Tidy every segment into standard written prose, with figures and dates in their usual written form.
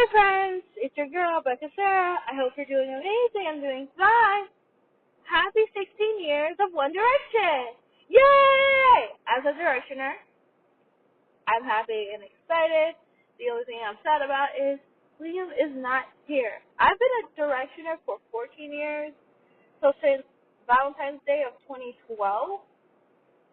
Hi friends, it's your girl, Becca Sarah. I hope you're doing amazing. I'm doing fine. Happy 16 years of One Direction. Yay! As a Directioner, I'm happy and excited. The only thing I'm sad about is Liam is not here. I've been a Directioner for 14 years, so since Valentine's Day of 2012.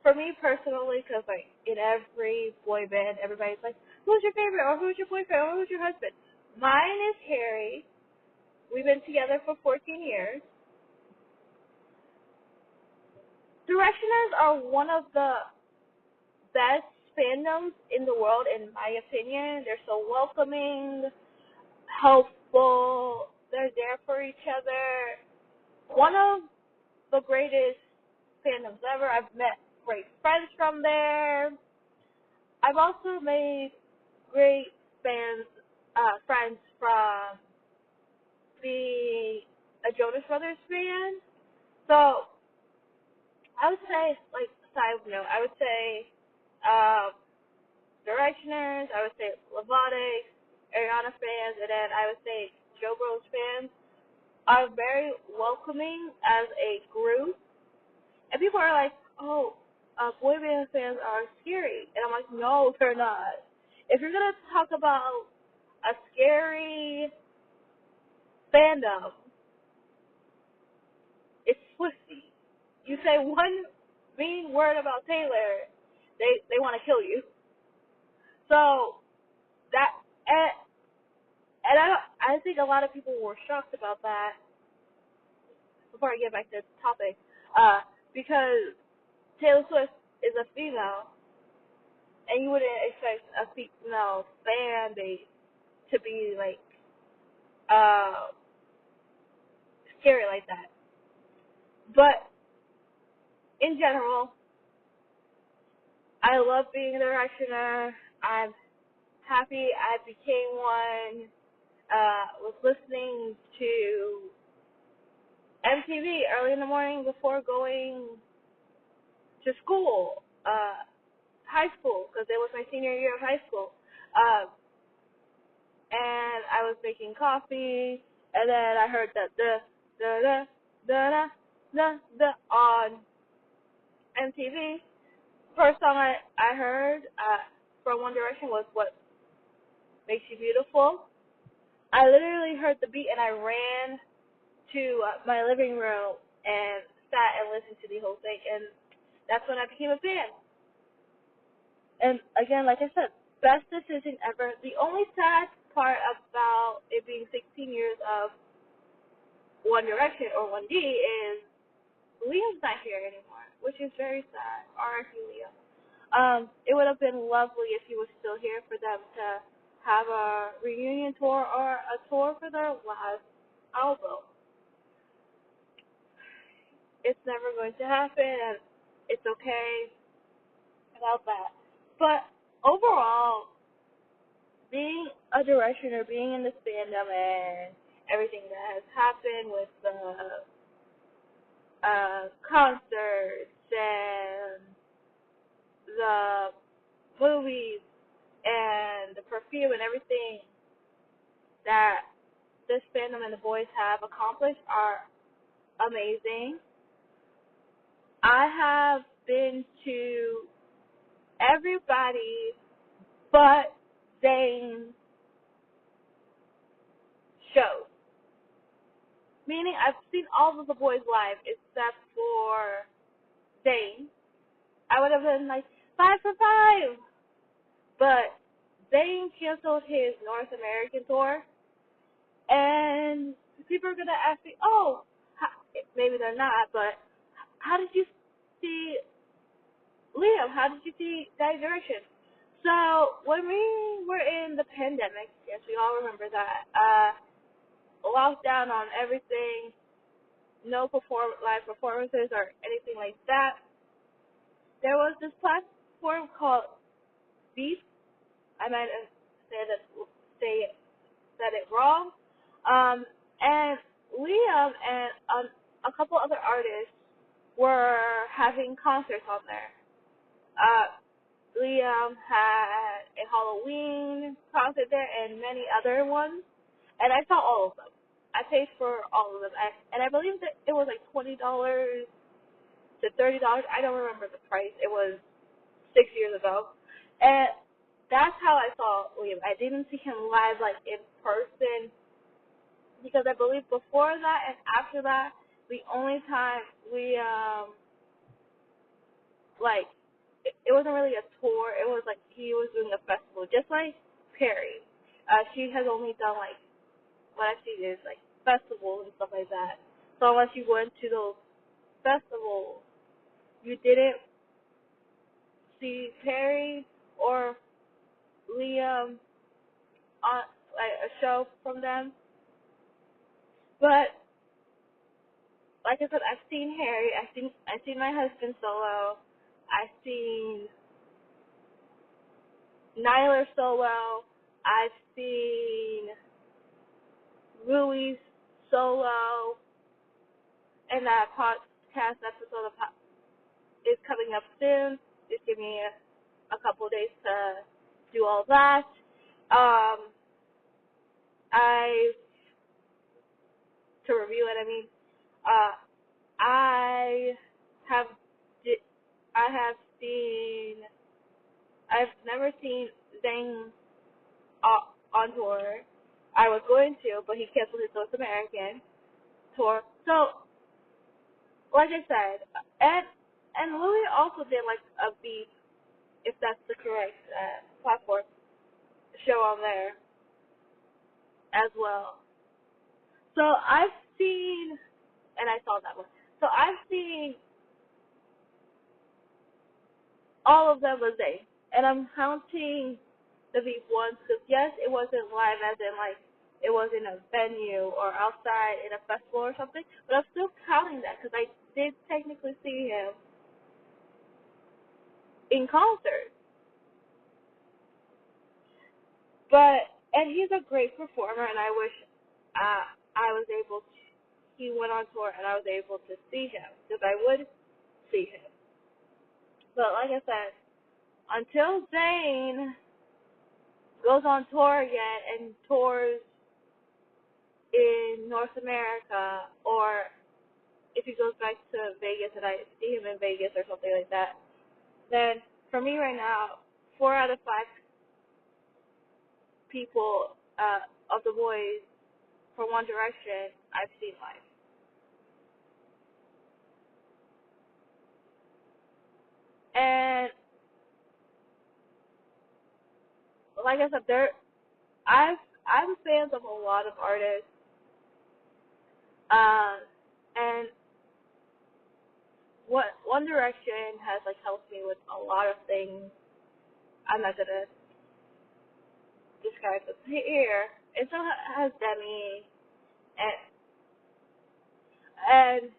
For me personally, because like in every boy band, everybody's like, who's your favorite, or who's your boyfriend, or who's your husband? Mine is Harry. We've been together for 14 years. Directioners are one of the best fandoms in the world, in my opinion. They're so welcoming, helpful. They're there for each other. One of the greatest fandoms ever. I've met great friends from there. I've also made great friends from being a Jonas Brothers fan. So I would say, like, side note, I would say Directioners, I would say Levadic, Ariana fans, and then I would say Joe Bros fans are very welcoming as a group. And people are like, oh, boy band fans are scary. And I'm like, no, they're not. If you're going to talk about a scary fandom, it's Swiftie. You say one mean word about Taylor, they want to kill you. So that and I think a lot of people were shocked about that. Before I get back to the topic, because Taylor Swift is a female, and you wouldn't expect a female fan base to be like scary like that. But in general, I love being a Directioner. I'm happy I became one. Was listening to MTV early in the morning before going to school, high school, because it was my senior year of high school. And I was making coffee, and then I heard that the on MTV. First song I heard from One Direction was What Makes You Beautiful. I literally heard the beat and I ran to my living room and sat and listened to the whole thing, and that's when I became a fan. And again, like I said, best decision ever. The only sad part about it being 16 years of One Direction or 1D is Liam's not here anymore, which is very sad. R.I.P. Liam. It would have been lovely if he was still here for them to have a reunion tour or a tour for their last album. It's never going to happen, and it's okay about that. But overall, being a Directioner, being in this fandom, and everything that has happened with the concerts and the movies and the perfume and everything that this fandom and the boys have accomplished are amazing. I have been to everybody but Zayn's shows. Meaning I've seen all of the boys live except for Zayn. I would have been like 5 for 5. But Zayn canceled his North American tour, and people are gonna ask me, "Oh, maybe they're not, but how did you see Liam? How did you see that Direction?" So when we were in the pandemic, yes, we all remember that, lockdown on everything, no live performances or anything like that. There was this platform called Beef. I might have said it wrong. And Liam and a couple other artists were having concerts on there. Liam had a Halloween concert there and many other ones, and I saw all of them. I paid for all of them, and I believe that it was like $20 to $30. I don't remember the price. It was 6 years ago, and that's how I saw Liam. I didn't see him live, like in person, because I believe before that and after that, the only time we like it wasn't really a tour. It was like he was doing a festival, just like Perry. She has only done like what I see is like festivals and stuff like that. So unless you went to those festivals, you didn't see Perry or Liam on like a show from them. But like I said, I've seen Harry. I've seen my husband solo. I've seen Nyler solo. I've seen Louis solo. And that podcast episode is coming up soon. Just give me a couple of days to do all that. To review it, I mean, I have seen. I've never seen Zayn on tour. I was going to, but he canceled his North American tour. So, like I said, and Louis also did like a beat, if that's the correct platform, show on there as well. So I've seen, and I saw that one. So I've seen all of them with Zayn, and I'm counting the beat once because yes, it wasn't live, as in like it was in a venue or outside in a festival or something, but I'm still counting that because I did technically see him in concert. And he's a great performer, and I wish I was able to, he went on tour and I was able to see him, because I would see him. But like I said, until Zayn goes on tour again and tours in North America, or if he goes back to Vegas and I see him in Vegas or something like that, then for me right now, 4 out of 5 people of the boys from One Direction I've seen live. And like I said, I'm fans of a lot of artists, and what One Direction has like helped me with a lot of things. I'm not gonna describe them here. And so has Demi, and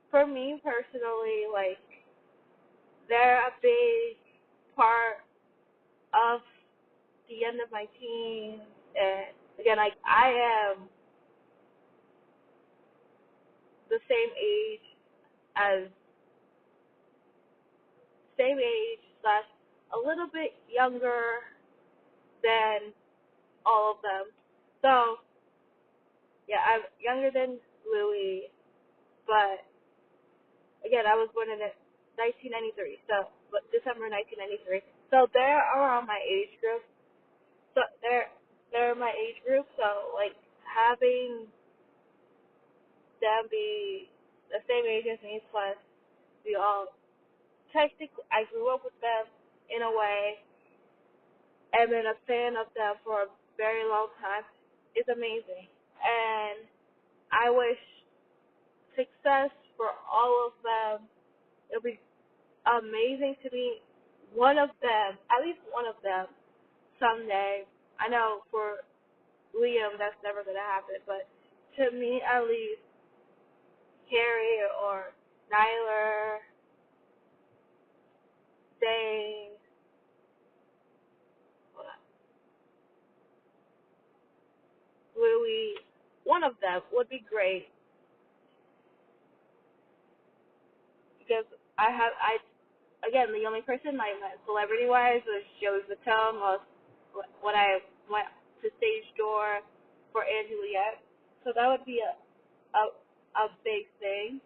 for me personally, like they're a big part of the end of my teens. And again, like I am the as same age slash a little bit younger than all of them. So yeah, I'm younger than Louis, but again, I was born in 1993, so December 1993. So they're around my age group. So they're my age group. So like having them be the same age as me, plus we all technically I grew up with them in a way, and been a fan of them for a very long time, is amazing. And I wish success for all of them. It'll be amazing to meet one of them, at least one of them, someday. I know for Liam that's never going to happen, but to me at least, Carrie or Nyler, Dane, Louis, one of them would be great, because again, the only person like celebrity-wise was Joey Vuitton. When I went to stage door for Anne Juliet, so that would be a big thing.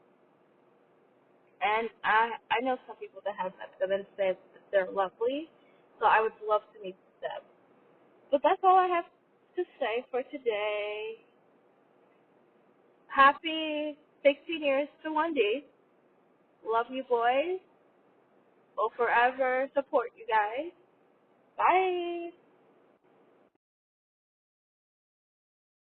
And I know some people that have met them and said that they're lovely, so I would love to meet them. But that's all I have to say for today. Happy 16 years to 1D. Love you boys. Will forever support you guys. Bye.